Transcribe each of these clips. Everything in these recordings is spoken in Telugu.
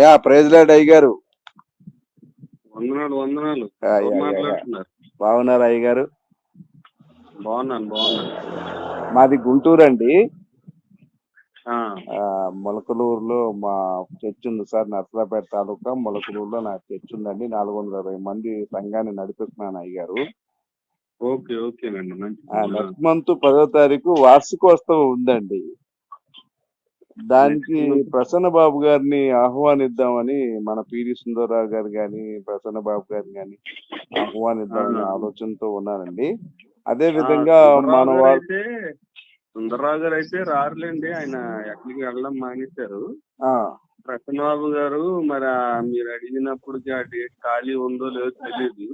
అయ్యా ప్రైజ్ లార్డ్ అయ్య గారు. వందనాలు వందనాలు. మాట్లాడుతున్నారు. బాగున్నారు అయ్య గారు? బాగున్నాను. మాది గుంటూరు అండి. ఆ, మొలకలూరులో మా చర్చ్ ఉంది సార్. నర్సరాపేట తాలూకా మొలకలూరులో నా చర్చ్ ఉందండి. 420 మంది సంఘాన్ని నడిపిస్తున్నాను అయ్య గారు. ఓకేనండి. నెక్స్ట్ మంత్ 10వ తారీఖు వార్షికోత్సవం ఉందండి. దానికి ప్రసన్న బాబు గారిని ఆహ్వానిద్దామని, మన పిడి సుందరరావు గారు గాని, ప్రసన్న బాబు గారిని గాని ఆహ్వానిద్దామని ఆలోచనతో ఉన్నానండి. అదే విధంగా మన సుందరరావు గారు అయితే రారులేండి, ఆయన ఎక్కడికి వెళ్ళడం మానేశారు. ప్రసన్న బాబు గారు మరి మీరు అడిగినప్పుడు ఆ డేట్ ఖాళీ ఉందో లేదో తెలియదు.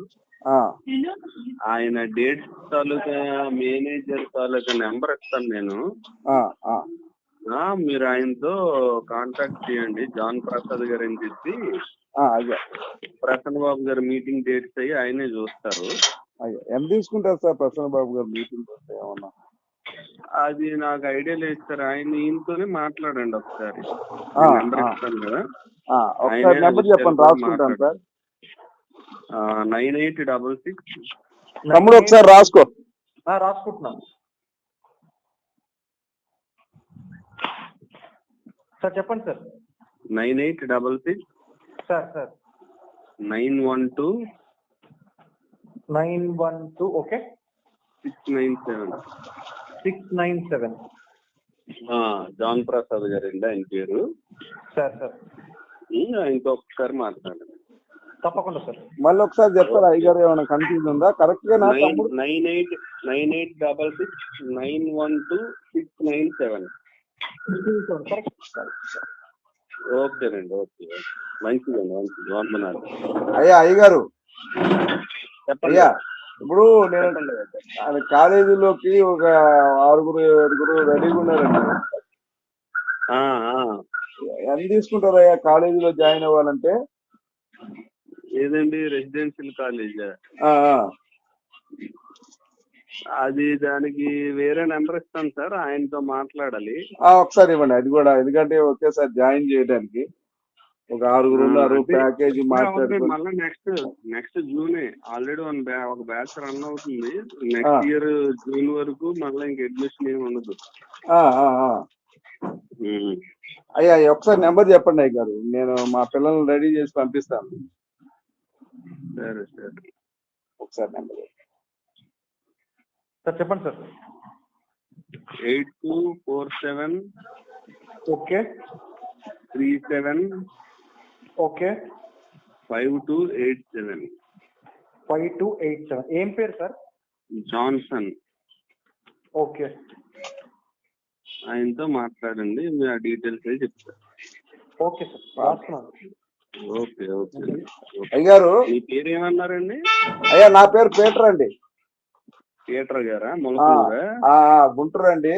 ఆయన డేట్ తాలూకా మేనేజర్ తాలూకా నెంబర్ ఇస్తాను నేను. మీరు ఆయనతో కాంటాక్ట్ చేయండి, జాన్ ప్రసాద్ గారు అని చెప్పి. ప్రసన్న బాబు గారు మీటింగ్ డేట్స్ అయ్యి ఆయనే చూస్తారు. ఎంత తీసుకుంటారు సార్ ప్రసన్న బాబు గారు మీటింగ్ ఏమన్నా? అది నాకు ఐడియా లేదు సార్. ఆయన ఈయనతోనే మాట్లాడండి ఒకసారి. నెంబర్ ఇస్తాను కదా, నెంబర్ చెప్పండి, రాసుకుంటాను సార్. 9866. తమ్ముడు ఒకసారి రాసుకో. రాసుకుంటున్నాను సార్. చెప్పండి sir. 9866 sir 912 okay 697. John Prasad గారండి ఆయన పేరు. సార్ ఆయనతో ఒకసారి మాట్లాడండి. తప్పకుండా సార్. మళ్ళీ ఒకసారి చెప్తారా అయ్య గారు? ఏమైనా కన్ఫ్యూజన్ ఉందా? కరెక్ట్ గా 9866 912 697. ఓకేనండి. మంచిదండి. వందనాలు. అయ్య గారు చెప్పయ్యా. ఇప్పుడు నేను కాలేజీలోకి ఒక 6-7 రెడీగా ఉన్నారండి. ఎంత తీసుకుంటారయ్యా కాలేజీలో జాయిన్ అవ్వాలంటే? ఏదండి, రెసిడెన్షియల్ కాలేజా? అది దానికి వేరే నెంబర్ ఇస్తాను సార్, ఆయనతో మాట్లాడాలి. ఒకసారి ఇవ్వండి అది కూడా, ఎందుకంటే ఒకేసారి జాయిన్ చేయడానికి ఒక 6 ఉన్నారు. ప్యాకేజీ మాట్లాడుకుని మళ్ళీ నెక్స్ట్ జూనే ఆల్రెడీ ఒక బ్యాచ్ రన్ అవుతుంది. నెక్స్ట్ ఇయర్ జూన్ వరకు మళ్ళీ ఇంక అడ్మిషన్ ఏమి ఉండదు. అయ్యా ఒకసారి నెంబర్ చెప్పండి అయ్య గారు, నేను మా పిల్లల్ని రెడీ చేసి పంపిస్తాను. సరే ఒకసారి నెంబర్ సార్ చెప్పండి సార్. 8247 okay 37 okay 5287. ఏం పేరు సార్? జాన్సన్. ఓకే, ఆయనతో మాట్లాడండి, మీరు ఆ డీటెయిల్స్ అయితే చెప్తారు. ఓకే సార్, రాస్తున్నాను. ఓకే అయ్యారు. మీ పేరు ఏమన్నారండి? అయ్యా నా పేరు పీటర్ అండి. పీటర్ గారా? గుంటూరు అండి.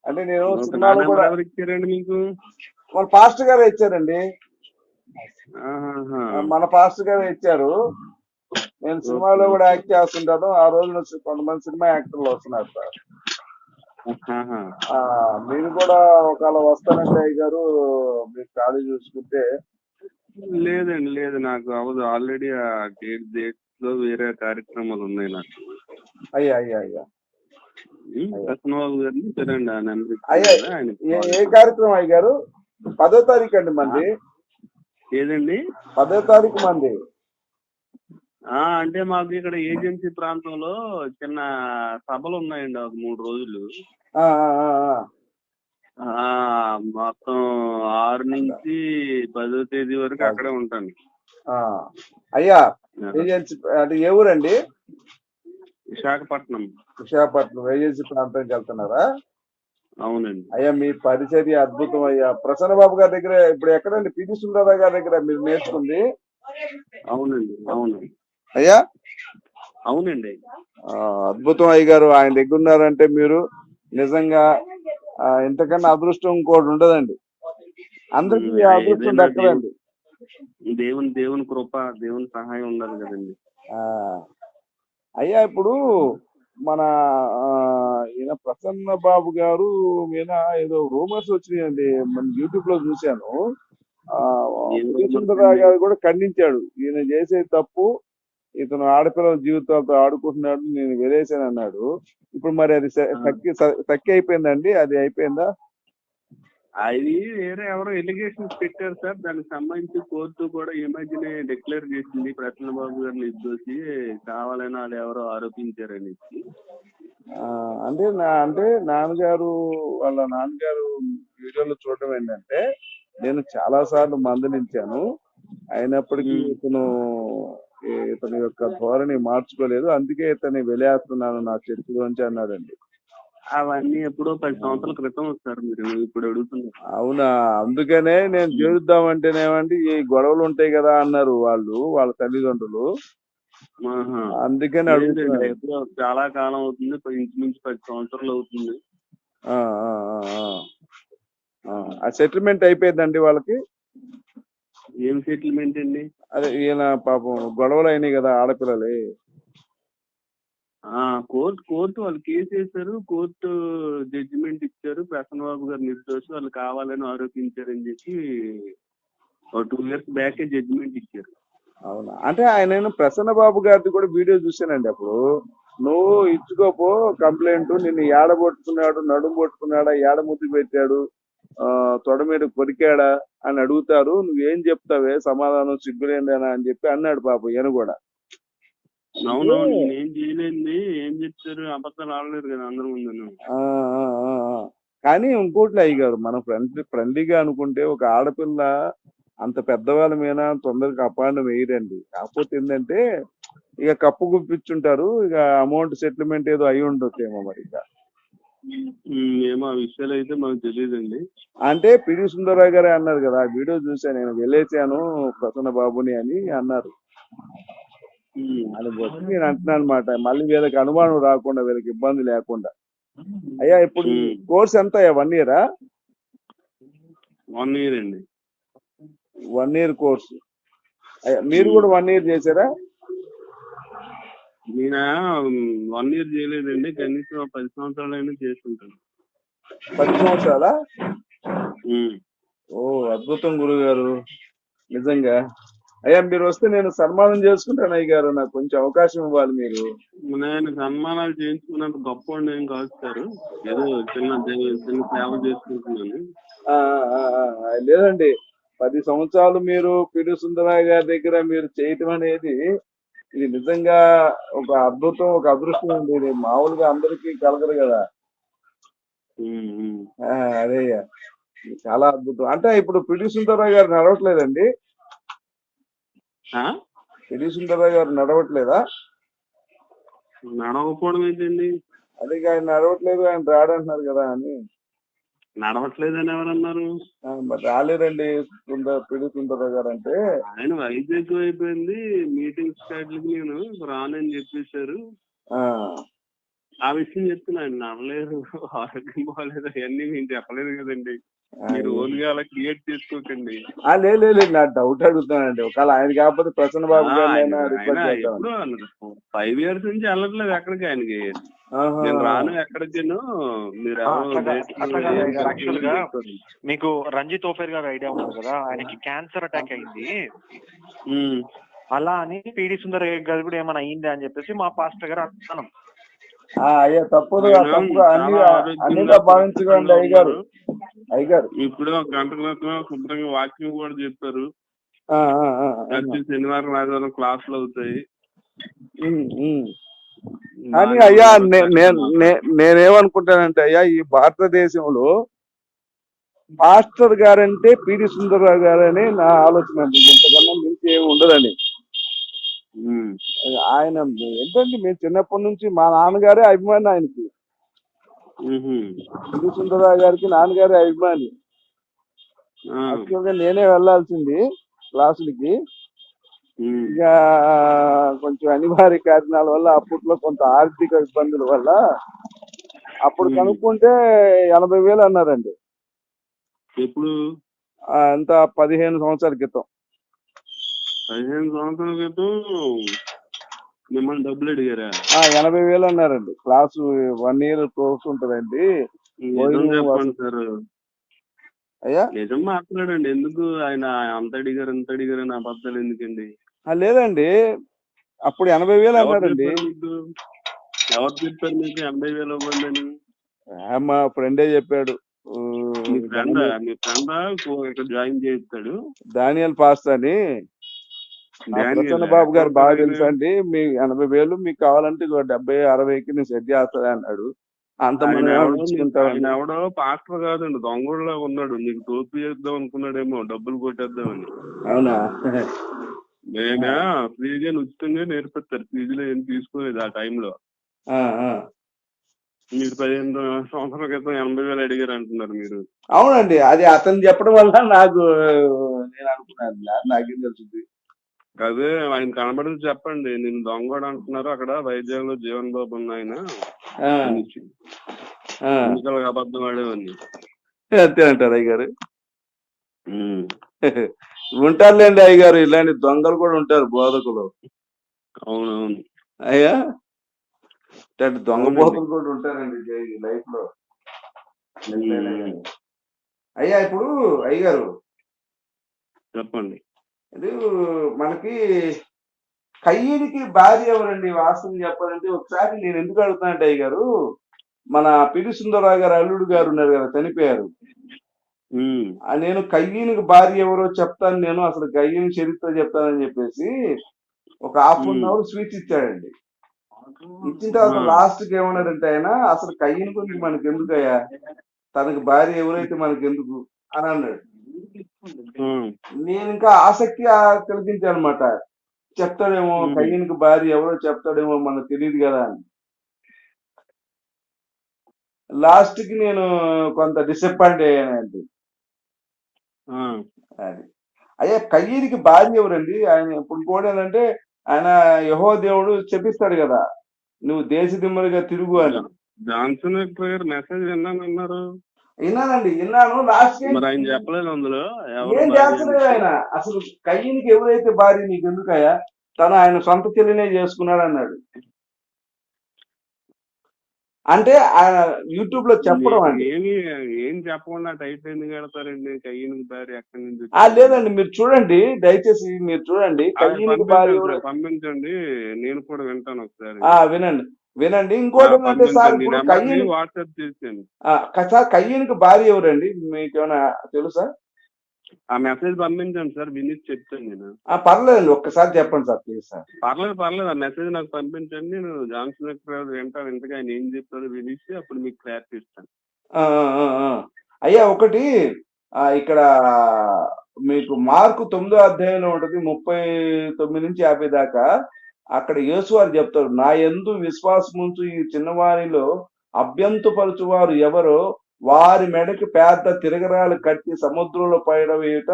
అంటే నేను సినిమాలు కూడా ఇచ్చారండి మీకు? మన పాస్టర్ గారు ఇచ్చారండి. మన పాస్టర్ గారు ఇచ్చారు. నేను సినిమాలో కూడా యాక్ట్ చేస్తుంటాను. ఆ రోజు కొంతమంది సినిమా యాక్టర్లు వస్తున్నారు సార్. మీరు కూడా ఒకవేళ వస్తానంటే అయ్య గారు, మీరు ఖాళీ చూసుకుంటే. లేదండి, లేదు, నాకు అవదు. ఆల్రెడీ ఆ డేట్ లో వేరే కార్యక్రమాలు ఉన్నాయి నాకు. అయ్యా కృష్ణబాబు గారిని చూడండి, ఆ నెంబర్. ఏ కార్యక్రమం అయ్య గారు? 10వ తారీఖు అండి మంది. ఏదండి? 10వ తారీఖు మంది. అంటే మాకు ఇక్కడ ఏజెన్సీ ప్రాంతంలో చిన్న సభలు ఉన్నాయండి, ఒక 3 రోజులు. మొత్తం 6 నుంచి 10వ తేదీ వరకు అక్కడే ఉంటాను. అయ్యా ఏజెన్సీ అంటే ఏ ఊరండి? విశాఖపట్నం ఏజెన్సీ ప్రాంతానికి వెళ్తున్నారా? అవునండి. అయ్యా మీ పరిచర్య అద్భుతం అయ్యా. ప్రసన్న బాబు గారి దగ్గర ఇప్పుడు ఎక్కడండి? పిడి సుందరరావు గారి దగ్గర మీరు నేర్చుకుంది? అవునండి. అయ్యా అవునండి. అద్భుతం అయ్య గారు. ఆయన దగ్గర ఉన్నారంటే మీరు నిజంగా ఇంతకన్నా అదృష్టం ఇంకోటి ఉండదండి. అందరికీ అదృష్టం దక్కదండి. దేవుని కృప, దేవుని సహాయం ఉండాలి కదండి. అయ్యా ఇప్పుడు మన ఈయన ప్రసన్న బాబు గారు మీద ఏదో రూమర్స్ వచ్చినాయండి, మన యూట్యూబ్ లో చూశాను. ఆ, ఏం సుందరరావు విమర్శండి? గారు కూడా ఖండించాడు, ఈయన చేసే తప్పు, ఇతను ఆడపిల్లల జీవితాలతో ఆడుకుంటున్నాడు, నేను వెలేసాను అన్నాడు. ఇప్పుడు మరి అది ఆ. తక్కి అయిపోయిందండి, అది అయిపోయిందా? అది వేరే ఎవరో ఎలిగేషన్స్ పెట్టారు సార్, దానికి సంబంధించి కోర్టు కూడా ఈ మధ్యనే డిక్లేర్ చేసింది ప్రసన్న బాబు గారిని నిర్దోషి, కావాలని వాళ్ళు ఎవరో ఆరోపించారని. ఆ, అంటే నాన్నగారు, వాళ్ళ నాన్నగారు వీడియోలో చూడడం ఏంటంటే, నేను చాలా సార్లు మందలించాను, అయినప్పటికీ ఇతని యొక్క ధోరణి మార్చుకోలేదు, అందుకే ఇతన్ని వెలేస్తున్నాను నా చర్చలోంచి అన్నాడండి. అవన్నీ ఎప్పుడో 10 సంవత్సరాల క్రితం సార్, మీరు ఇప్పుడు అడుగుతున్నారు. అవునా, అందుకనే నేను చేరుద్దామంటేనేమండి ఈ గొడవలు ఉంటాయి కదా అన్నారు వాళ్ళు, వాళ్ళ తల్లిదండ్రులు, ఆహా. అందుకని లేదండి, అడుగుతున్నాను. ఎప్పుడో చాలా కాలం అవుతుంది, ఇంచుమించు 10 సంవత్సరాలు అవుతుంది. ఆ, ఆ, ఆ, ఆ. ఆ సెటిల్మెంట్ అయిపోయిందండి వాళ్ళకి. ఏం సెటిల్మెంట్ అండి? అదే ఈయన పాపం గొడవలు అయినాయి కదా ఆడపిల్లలే. కోర్టు వాళ్ళు కేసు వేశారు, కోర్టు జడ్జిమెంట్ ఇచ్చారు, ప్రసన్న బాబు గారు నిర్దోషి, వాళ్ళు కావాలని ఆరోపించారని చెప్పి 2 years బ్యాకే జడ్జిమెంట్ ఇచ్చారు. అవునా, అంటే ఆయన ప్రసన్న బాబు గారిది కూడా వీడియో చూశానండి. అప్పుడు నువ్వు ఇచ్చుకోపో కంప్లైంట్, నిన్ను ఏడబొట్టుకున్నాడు, నడుము పట్టుకున్నాడా, ఏడ ముద్దు పెట్టాడు, తొడ మీద కొరికాడా అని అడుగుతారు, నువ్వేం చెప్తావే సమాధానం, సిగ్గులేందేనా అని చెప్పి అన్నాడు పాపం ఈయన కూడా. అవునవును, నేనేం చేయలేండి, ఏం చెప్తారు, అబద్ధాలు ఆడలేరు కదా అందరి ముందు. ఆ, ఆ, ఆ, ఆ. కానీ ఇంకోటి అయ్యగారు, మనం ఫ్రెండ్లీగా అనుకుంటే ఒక ఆడపిల్ల అంత పెద్దవాళ్ళ మీద తొందరగా అపాండం వేయరండి. కాకపోతే ఏంటంటే ఇక కప్పు గుప్పించుంటారు, ఇక అమౌంట్ సెటిల్మెంట్ ఏదో అయి ఉండొచ్చేమో మరి. ఇక ఏమో ఆ విషయాలు అయితే మాకు తెలియదండి. అంటే పిడి సుందరరావు గారే అన్నారు కదా, వీడియో చూసాను నేను, వెళ్ళేసాను ప్రసన్న బాబుని అని అన్నారు. అని బట్టి నేను అంటున్నాను అనమాట, మళ్ళీ వీళ్ళకి అనుమానం రాకుండా, వీళ్ళకి ఇబ్బంది లేకుండా. అయ్యా ఇప్పుడు కోర్స్ ఎంత అయ్యా, 1 year? 1 year అండి. 1 year కోర్సు. అయ్యా మీరు కూడా 1 year చేశారా? నేను 1 year చేయలేదండి, కనీసం 10 సంవత్సరాలైనా చేసుకుంటాను. 10 సంవత్సరాలా? ఓ అద్భుతం గురుగారు, నిజంగా. అయ్యా మీరు వస్తే నేను సన్మానం చేసుకుంటాను అయ్య గారు, నాకు కొంచెం అవకాశం ఇవ్వాలి మీరు. నేను సన్మానాలు చేయించుకున్నంత గొప్ప ఏం కాదు సార్, ఏదో చిన్న సేవ చేసుకుంటున్నాను. లేదండి, 10 సంవత్సరాలు మీరు పిడి సుందరరావు గారి దగ్గర మీరు చేయటం అనేది, ఇది నిజంగా ఒక అద్భుతం, ఒక అదృష్టం అండి. ఇది మామూలుగా అందరికీ కలగదు కదా. అదేయ్యా, చాలా అద్భుతం. అంటే ఇప్పుడు పిడి సుందరరావు గారు నడవట్లేదండి? పిడి సుందరరావు గారు నడవట్లేదా? నడవకపోవడం ఏంటండి? అదే ఆయన నడవట్లేదు, ఆయన రాడంటున్నారు కదా అని. నడవట్లేదని ఎవరన్నారు? మరి రాలేదండి పిడి సుందరరావు గారు అంటే. ఆయన వయసు ఎక్కువ అయిపోయింది, మీటింగ్స్ వాటికి నేను రానని చెప్పేశారు. ఆ విషయం చెప్తున్నాను, నడలేదు, ఆరోగ్యం బాగాలేదు, అవన్నీ మేము చెప్పలేదు కదండి, మీరు ఓన్గా అలా క్రియేట్ చేసుకోకండి. లేదు, నా డౌట్ అడుగుతానండి, ఒకవేళ ఆయన కాకపోతే ప్రసన్న బాబు గారిని ఎప్పుడు 5 years నుంచి వెళ్ళట్లేదు ఎక్కడికి ఆయనకి. నేను రాను ఎక్కడికి, మీరు యాక్చువల్ గా మీకు రంజిత్ ఓఫేర్ గారు ఐడియా ఉన్నారు కదా, ఆయనకి క్యాన్సర్ అటాక్ అయింది. అలా అని పిడి సుందర్ గారు కూడా ఏమైనా అయింది అని చెప్పేసి మా పాస్టర్ గారు అంటున్నాం. అయ్యా తప్పుగా అన్నిగా భావించుకోండి అయ్యగారు. ఇప్పుడు 1 గంట క్రితం శుభ్రంగా వాక్యం కూడా చెప్పారు, ప్రతి శనివారం ఆదివారం క్లాసులు అవుతాయి. కానీ అయ్యా నేనేమనుకుంటానంటే అయ్యా, ఈ భారతదేశంలో మాస్టర్ గారంటే పిడి సుందరరావు గారని నా ఆలోచన అండి, ఇంతకన్నా మించి ఏమి ఉండదని. ఆయన ఏంటండి, మేము చిన్నప్పటి నుంచి మా నాన్నగారే అభిమాని ఆయనకి, పిడి సుందరరావు గారికి నాన్నగారే అభిమాని. యాక్చువల్గా నేనే వెళ్లాల్సింది క్లాసులకి, ఇక కొంచెం అనివార్య కారణాల వల్ల, అప్పట్లో కొంత ఆర్థిక ఇబ్బందుల వల్ల, అప్పుడు కనుక్కుంటే 80,000 అన్నారండి. ఎప్పుడు? ఎంత 15 సంవత్సరాల క్రితం. 15 సంవత్సరాల క్రితం మిమ్మల్ని డబ్బులు అడిగారా? 80,000 అన్నారండి. క్లాసు 1 year కోర్స్ ఉంటదండి. చెప్పండి సార్, అయ్యా నిజం మాట్లాడండి, ఎందుకు ఆయన అంత అడిగారు ఇంత అడిగారు అని అబద్ధాలు ఎందుకండి? లేదండి, అప్పుడు 80,000 ఎవరు అన్నాడండి. చెప్పారు మీకు? ఎవరు చెప్పారు మీకు 80,000 ఇవ్వండి అని? మా ఫ్రెండే చెప్పాడు. మీ ఫ్రెండా ఇక్కడ జాయిన్ చేస్తాడు? డానియల్ పాస్టర్ అని ప్రసన్న బాబు గారు బాగా తెలుసా అండి, మీ 80,000 మీకు కావాలంటే 70-60కి నేను సెట్ చేస్తాను అన్నాడు. అంత మనం ఆయన ఎవడో పాస్టర్ కాదండి, దొంగోళ్ళ ఉన్నాడు. నీకు టోపీ వేద్దాం అనుకున్నాడేమో, డబ్బులు కొట్టేద్దామని. అవునా? నేనా ఫ్రీగా ఉచితంగా నేర్పిస్తారు, ఫీజులో ఏం తీసుకోలేదు ఆ టైంలో. మీరు 15 సంవత్సరాల క్రితం 80,000 అడిగారు అంటున్నారు మీరు. అవునండి, అది అతను చెప్పడం వల్ల నేను అనుకున్నాను, నాకేం తెలుస్తుంది. అదే ఆయన కనబడింది చెప్పండి, నేను దొంగోడు అంటున్నారు అక్కడ వైజాగ్ లో జీవన్ బాబు ఉన్న ఆయన ఎన్నికలకు అబద్ధం ఆడేవన్నీ. అంతే అంటారు అయ్యగారు. ఉంటారులేండి అయ్యగారు, ఇలాంటి దొంగలు కూడా ఉంటారు బోధకులు. అవునవును అయ్యా, దొంగ బోధకులు కూడా ఉంటారండి లైఫ్ లో. అయ్యా ఇప్పుడు అయ్యగారు చెప్పండి. ఇది మనకి కయ్యూనికి భార్య ఎవరండి వాస్తవం చెప్పాలంటే? ఒకసారి నేను ఎందుకు అడుగుతానంటే అయ్యగారు, మన పిడి సుందరరావు గారు అల్లుడు గారు ఉన్నారు కదా, చనిపోయారు. నేను కయ్యూనికి భార్య ఎవరో చెప్తాను, నేను అసలు కయ్యూని చరిత్ర చెప్తానని చెప్పేసి ఒక ½ అవర్ స్పీచ్ ఇచ్చాడండి. ఇచ్చిన తర్వాత లాస్ట్ కి ఏమన్నాడంటే ఆయన, అసలు కయ్యూని గురించి మనకి ఎందుకయ్యా, తనకి భార్య ఎవరైతే మనకి ఎందుకు అని అన్నాడు. నేను ఇంకా ఆసక్తి కలిగించాను అనమాట, చెప్తాడేమో కయ్యూనికి భార్య ఎవరో చెప్తాడేమో మనకు తెలియదు కదా అని. లాస్ట్ కి నేను కొంత డిసప్పాయింట్ అయ్యానండి. అది అయ్యా, కయ్యూనికి భార్య ఎవరండి? ఆయన ఇప్పుడు కూడా ఏంటంటే, ఆయన యెహోవా దేవుడు చెప్పిస్తాడు కదా, నువ్వు దేశ దిమ్మలుగా తిరుగు అని. జాన్సన్ గారు మెసేజ్ విన్నాను. విన్నాను. లాస్ట్ ఆయన చెప్పలేదు అందులో ఏం చేస్తలేదు ఆయన. అసలు కయ్యూనికి ఎవరైతే భార్య నీకు ఎందుకయ్యా, తను ఆయన సొంత చెల్లినే చేసుకున్నాడు అన్నాడు. అంటే ఆయన యూట్యూబ్ లో చెప్పడం అండి. ఏం చెప్పకుండా టైటిల్ ఎందుకు పెడతారండి? కయ్యూనికి భార్య ఎక్కడి నుంచి? లేదండి, మీరు చూడండి, దయచేసి మీరు చూడండి. కయ్యూనికి భార్య పంపించండి, నేను కూడా వింటాను ఒకసారి. వినండి. ఇంకోటి ఏంటంటే సార్, ఇప్పుడు వాట్సాప్ చేసాను సార్, కయ్యూనికి భార్య ఎవరండి మీకేమైనా తెలుసా? ఆ మెసేజ్ పంపించండి సార్, విని చెప్తాను నేను. పర్లేదండి, ఒక్కసారి చెప్పండి సార్ ప్లీజ్ సార్. పర్లేదు ఆ మెసేజ్ నాకు పంపించండి, నేను జాన్సన్ వింటాను. ఇంతగా ఆయన ఏం చెప్తారో వినిసి అప్పుడు మీకు క్లారిటీ ఇస్తాను. అయ్యా, ఒకటి ఇక్కడ మీకు మార్కు 9వ అధ్యాయంలో ఉంటుంది, 39 నుంచి 50 దాకా. అక్కడ యేసు వారు చెప్తారు, నా యందు విశ్వాసముంచు ఈ చిన్నవారిలో అభ్యంతపరచువారు ఎవరో వారి మెడకి పెద్ద తిరగరాలు కట్టి సముద్రంలో పడవేయుట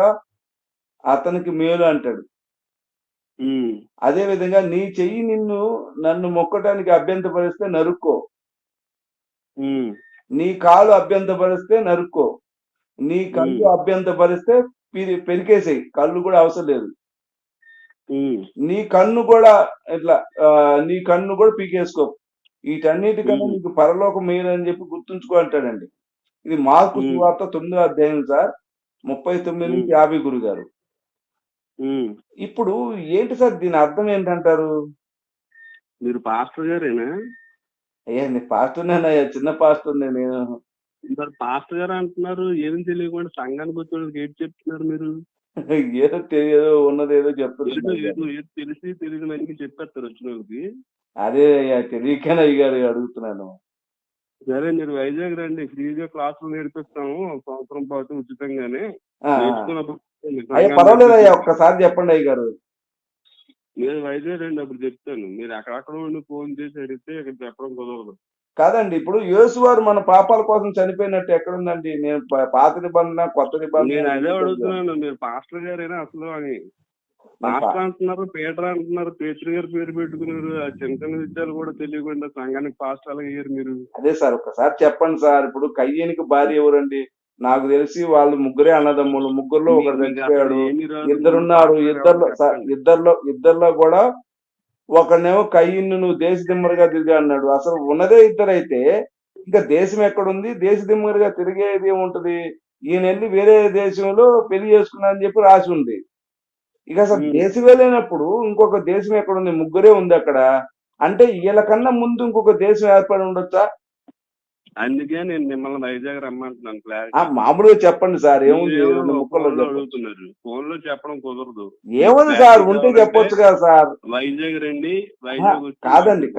అతనికి మేలు అంటాడు. అదే విధంగా నీ చెయ్యి నన్ను మొక్కటానికి అభ్యంతపరిస్తే నరుక్కో, నీ కాలు అభ్యంతపరిస్తే నరుక్కో, నీ కళ్ళు అభ్యంతపరిస్తే పెరికేసేయి, కళ్ళు కూడా అవసరం లేదు. నీ కన్ను కూడా నీ కన్ను కూడా పీకేసుకో, వీటన్నిటికన్నా నీకు పరలోకం మేలు అని చెప్పి గుర్తుంచుకో అంటాడండి. ఇది మార్కు సువార్త 9వ అధ్యాయం సార్, 39 నుంచి 50 గురుగారు. ఇప్పుడు ఏంటి సార్ దీని అర్థం ఏంటంటారు? మీరు పాస్టర్ గారేనా? అయ్యా, నీ పాస్టర్నేనయ్యా, చిన్న పాస్టర్ నేను. పాస్టర్ గారు అంటున్నారు, ఏం తెలియకుండా సంఘానికి వచ్చి ఏం చెప్తున్నారు మీరు? ఏదో తెలియదో ఉన్నది ఏదో చెప్తున్నారు, తెలిసి తెలియని చెప్పేస్తారు వచ్చిన వాళ్ళకి. అదే అయ్యా, తెలియకనే అయ్యారు అడుగుతున్నాను. సరే, మీరు వైజాగ్ రండి, ఫ్రీగా క్లాసులు నేర్పిస్తాము, సంవత్సరం పాటు ఉచితంగానే. పర్వాలేదయ్యా, ఒక్కసారి చెప్పండి అయ్యగారు. మీరు వైజాగ్ రండి, అప్పుడు చెప్తాను. మీరు అక్కడక్కడ ఉండి ఫోన్ చేసి అడిగితే ఇక్కడ చెప్పడం కుదరదు. కాదండి, ఇప్పుడు యేసు వారు మన పాపాల కోసం చనిపోయినట్టు ఎక్కడుందండి? నేను పాత నిబంధన కొత్త నిబంధన నేను అదే అడుగుతున్నాను, మీరు పాస్టర్ గారేనా అసలు అని? పాస్టర్ అంటున్నారు, పీటర్ అంటున్నారు, పేతురు గారు పేరు పెట్టుకున్నారు. ఆ చిన్న చిన్న విషయాలు కూడా తెలియకుండా సంఘానికి పాస్టర్ అలాగే అయ్యారు మీరు. అదే సార్, ఒక్కసారి చెప్పండి సార్. ఇప్పుడు కయ్యూనికి భార్య ఎవరండి? నాకు తెలిసి వాళ్ళు ముగ్గురే అన్నదమ్ములు, ముగ్గురులో ఒకరు చచ్చిపోయాడు, ఇద్దరున్నారు. ఇద్దరిలో కూడా ఒకనేమో కయ్యూను నువ్వు దేశ దిమ్మరుగా తిరిగి అన్నాడు. అసలు ఉన్నదే ఇద్దరైతే ఇంకా దేశం ఎక్కడుంది? దేశ దిమ్మరుగా తిరిగేది ఏముంటది? ఈయన వెళ్ళి వేరే దేశంలో పెళ్లి చేసుకున్నా అని చెప్పి రాసి ఉంది. ఇక అసలు ఉమ్. దేశం వెళ్ళినప్పుడు ఇంకొక దేశం ఎక్కడ ఉంది? ముగ్గురే ఉంది అక్కడ. అంటే వీళ్ళకన్నా ముందు ఇంకొక దేశం ఏర్పడి ఉండొచ్చా? అందుకే నేను మిమ్మల్ని వైజాగ్ రమ్మంటున్నాను క్లారిటీ. మామూలుగా చెప్పండి సార్, ఏముంది 2 ముక్కల్లో ఫోన్ లో చెప్పండి. అడుగుతున్నారు, ఫోన్ లో చెప్పడం కుదరదు. ఏముంది సార్, ఉంటే చెప్పొచ్చు కదా సార్. వైజాగ్ రండి, ఆహా, వైజాగ్ వచ్చి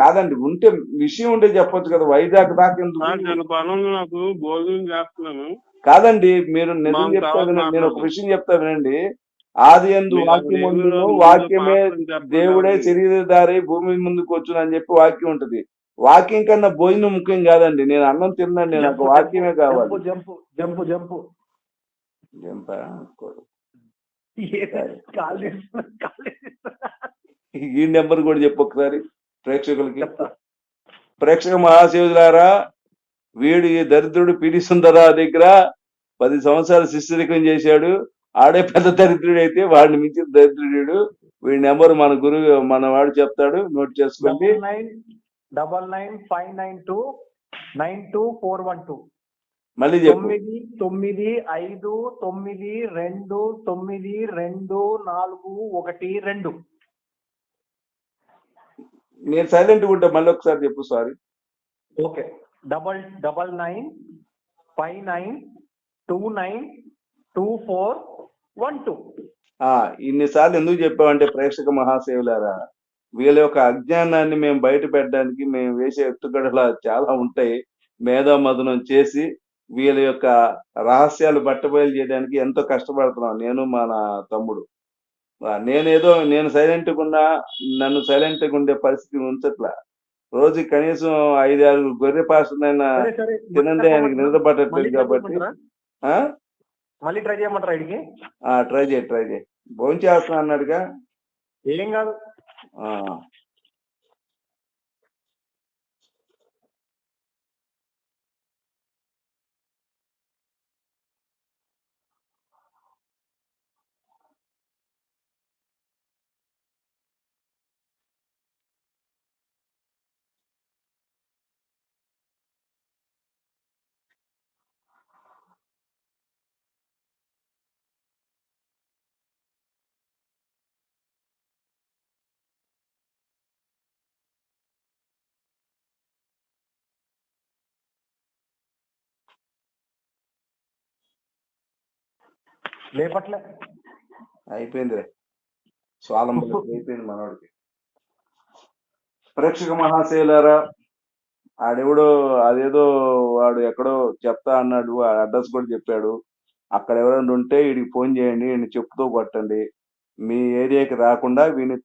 కాదండి ఉంటే విషయం ఉంటే చెప్పొచ్చు కదా. వైజాగ్ దాకా ఎందుకు? చాలా పనులు, నాకు భోజనం చేస్తున్నాను. కాదండి, మీరు నిజం మాకు చెప్తా తర్వాత వినండి. నేను ఒక మాట్లాడదాం. విషయం చెప్తా వినండి. ఆది యందు మీకు అసలు వాక్యం ఏమీ ఉండును, రాదు, ముందు వాక్యమే పాఠం చెప్పండి దేవుడే అవన్నీ. శరీరధారి భూమి ముందుకు వచ్చును అని చెప్పి వాక్యం ఉంటది. వాక్యం కన్నా భోజనం ముఖ్యం కాదండి. నేను అన్నం తిన్నాను, నాకు జంపు వాక్యమే కావాలి. Jump jump jump Zampa? Call చేస్తున్నా. ఈ నెంబర్ కూడా చెప్పు ఒకసారి ప్రేక్షకులకి. చెప్తా. ప్రేక్షక మహాశివులారా, వీడు ఈ దరిద్రుడు పిడి సుందరా దగ్గర 10 సంవత్సరాలు శిష్యరికం చేశాడు. ఆడే పెద్ద దరిద్రుడు అయితే వాడిని మించిన దరిద్రుడు. వీడి నెంబర్ మన గురువు మన వాడు చెప్తాడు, నోట్ చేసుకోండి. 99995292 మళ్ళీ చెప్పు. 9592922412. నేను సైలెంట్ ఉంటా, మళ్ళీ ఒకసారి చెప్పు. సారీ. ఓకే. 99592412. ఇన్నిసార్లు ఎందుకు చెప్పామంటే ప్రేక్షక మహాశివులారా, వీళ్ళ యొక్క అజ్ఞానాన్ని మేము బయట పెట్టడానికి మేము వేసే ఎత్తుగడలు చాలా ఉంటాయి. మేధామథనం చేసి వీళ్ళ యొక్క రహస్యాలు బట్టబయలు చేయడానికి ఎంతో కష్టపడుతున్నాం నేను మా నా తమ్ముడు. నేను సైలెంట్గా ఉన్నా, నన్ను సైలెంట్గా ఉండే పరిస్థితి ఉంచట్లా. రోజు కనీసం 5-6 గొర్రె పాసనైనా సరే సరే, తినందే ఆయనకి నిద్ర పట్టట్లేదు కాబట్టి మళ్ళీ ట్రై చేయమంటారా ఇడికి? ట్రై చేయి. భోజనం చేస్తున్నా అన్నాడుగా. ఏం కాదు. ఆ, లేపట్లే. అయిపోయిందిరే. స్వాలంబలి అయిపోయింది మనవాడికి. ప్రేక్షక మహాశయులారా, ఆడెవడో అదేదో వాడు ఎక్కడో చెప్తా అన్నాడు, ఆ అడ్రస్ కూడా చెప్పాడు. అక్కడ ఎవరైనా ఉంటే వీడికి ఫోన్ చేయండి, వీడిని చెప్పుతో కొట్టండి. మీ ఏరియాకి రాకుండా వీడిని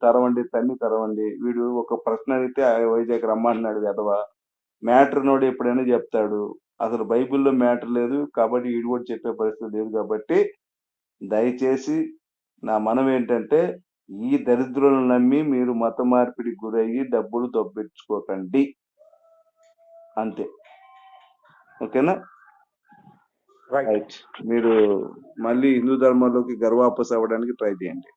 తన్ని తరవండి. వీడు ఒక ప్రశ్న అడిగితే వైజాగ్ రమ్మంటున్నాడు వెధవ. మ్యాటర్ నోడు ఎప్పుడైనా చెప్తాడు. అసలు బైబిల్లో మ్యాటర్ లేదు కాబట్టి వీడు కూడా చెప్పే పరిస్థితి లేదు. కాబట్టి దయచేసి నా మనం ఏంటంటే, ఈ దరిద్రులను నమ్మి మీరు మత మార్పిడికి గురయ్యి డబ్బులు దొబ్బించుకోకండి, అంతే. ఓకేనా? రైట్. మీరు మళ్ళీ హిందూ ధర్మంలోకి గర్వాపస్ అవ్వడానికి ట్రై చేయండి.